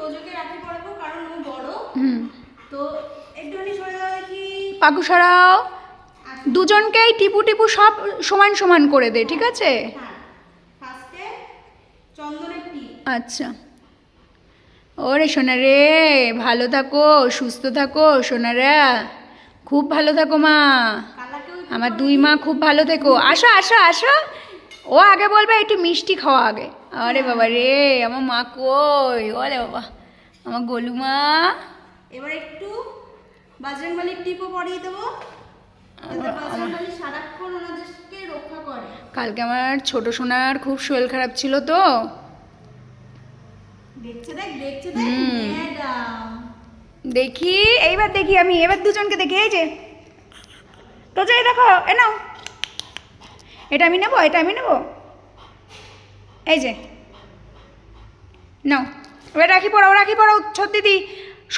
তোজোকে রাখি পরাবো কারণ ও বড়। তো একটুখানি সরে দাও দেখি। পাকু সরাও। দুজনকেই টিপু টিপু সব সমান সমান করে দে, ঠিক আছে? হ্যাঁ, ফার্স্টে চন্দনের টিপ। আচ্ছা। ওরে সোনা রে, ভালো থাকো, সুস্থ থাকো সোনারা, খুব ভালো থাকো মা। কালাকেও আমার দুই মা খুব ভালো থেকো। আসো আসো আসো। ও আগে বলবে একটু মিষ্টি খাওয়া আগে। আরে বাবা রে, আমার মা কই? ওরে বাবা, আমার গোলু মা। এবার একটু বাজরংবলীর টিপও পরিয়ে দেবো, যাতে বাজরংবলী সারাক্ষণ ওনাদেরকে রক্ষা করে। কালকে আমার ছোট সোনার খুব শরীর খারাপ ছিল তো। দেখছে দেখ ম্যাডাম। দেখি এইবার দেখি আমি, এবার দুজনকে দেখি। এই যে তো যাই দেখো, এ নাও, এটা আমি নেবো, এটা আমি নেবো। এই যে নাও, এবার রাখি পড়াও, রাখি পড়াও। ছোট দিদি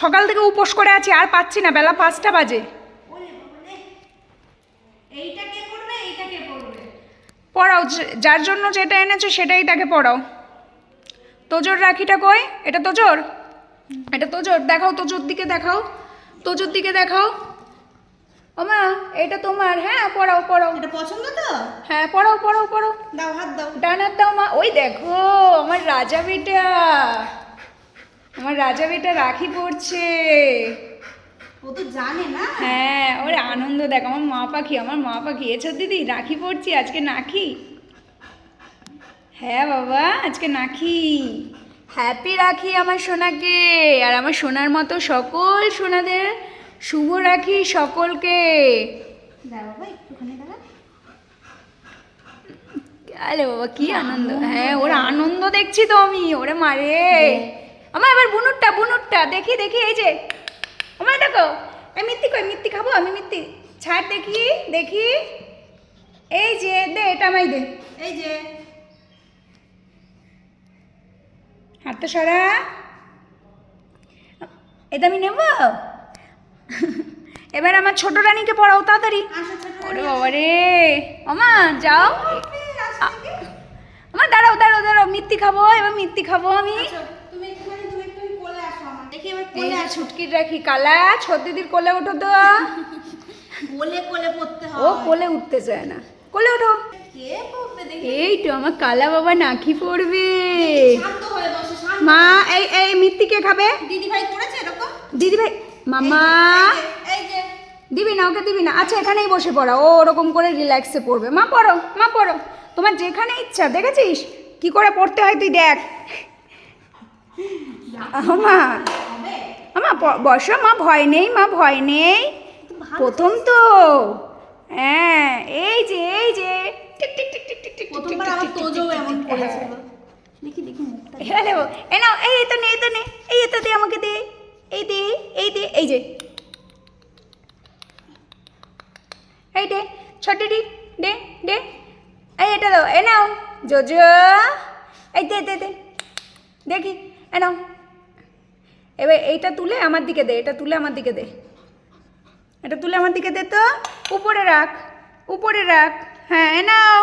সকাল থেকে উপোস করে আছি, আর পাচ্ছি না, বেলা 5টা বাজে। ওলে বাবালে, এইটা কে করবে, এইটা কে করবে? পড়াও, যার জন্য যেটা এনেছো সেটাই তাকে পড়াও। তোজোর রাখিটা কই? এটা তোজোর, এটা তোজোর। দেখাও তোজোর দিকে, দেখাও তোজোর দিকে দেখাও। ও মা, এটা তোমার। হ্যাঁ পড়াও পড়াও। এটা পছন্দ তো? হ্যাঁ পড়াও পড়াও পড়াও। দাও, হাত দাও। ডান হাত দাও মা। ওই দেখো আমার রাজা বেটা, আমার রাজা বেটা রাখি পড়ছে। ও তো জানে না। হ্যাঁ, ওর আনন্দ দেখ, আমার মা পাখি, আমার মা পাখি। এছো দিদি, রাখি পড়ছি আজকে, নাকি? হ্যাঁ বাবা, আজকে নাকি। হ্যাপি রাখি আমার সোনাকে, আর আমার সোনার মতো সকল সোনাদের শুভ রাখি সকলকে। দাও বাবা, একটুখানি দাঁড়া। আরে বাবা কি আনন্দ। হ্যাঁ, ওর আনন্দ দেখছি তো আমি। ওরে মারে আমার, এবার বুনুরটা বুনুরটা দেখি দেখি। এই যে আমার দেখো, এই মিত্তি কই? মিত্তি খাবো আমি, মিত্তি ছাড় দেখি দেখি। এই যে দে, এটা আমায় দে। এই যে হাতটা সরা, এটা আমি নেব। এবার আমার ছোট রানীকে পড়াও তাড়াতাড়ি। আসো ছোট ওরে বাবা রে, ওমা যাও। আমার দাঁড়াও দাঁড়াও দাঁড়াও, মিত্তি খাবো, এবার মিত্তি খাবো আমি। তুমি একটুখানি কোলে আসো আমার। দেখি এবার এই কোলে যে আসো। ছুটকির রাখি কালা, ছোট দিদির কোলে ওঠো তো। কোলে কোলে পড়তে ও হয়। কোলে উঠতে চায় না, কোলে ওঠো। কে পড়বে দেখি? এই তো আমার কালা বাবা নাকি পড়বে। শান্ত হয়ে বসো, শান্ত। মা এই এই মিত্তিকে খাবে। দিদি ভাই করেছে এরকম? দিদি ভাই, মামা এই যে দিবি না, ওকে দিবি না। আচ্ছা এখানেই বসে পড়া, ও ওরকম করে রিল্যাক্সে পড়বে। মা পড়ো, মা পড়ো, তোমার যেখানে ইচ্ছা। দেখেছিস কি করে পড়তে হয়, তুই দেখ। মা হবে। মা বসো, মা ভয় নেই, মা ভয় নেই, প্রথম তো। হ্যাঁ এই যে এই যে tick tick tick tick tick tick tick প্রথমবার টিক আমার টিক টিক তোজো টিক এমন টিক। করেছিল। দেখি দেখি মুখটা। হ্যালো, এ নাও, এই তো নে, এই তো নে, এই তো দে আমাকে, দে, এই দে, এই দে, এই যে এই দে, ছোটটি দে দে, এই এটা দাও, এ নাও জোজো, এই দে দে দে, দেখি, এ নাও। এবার এইটা তুলে আমার দিকে দে, এটা তুলে আমার দিকে দে, এটা তুলে আমার দিকে দে তো। উপরে রাখ, উপরে রাখ। হ্যাঁ এ নাও।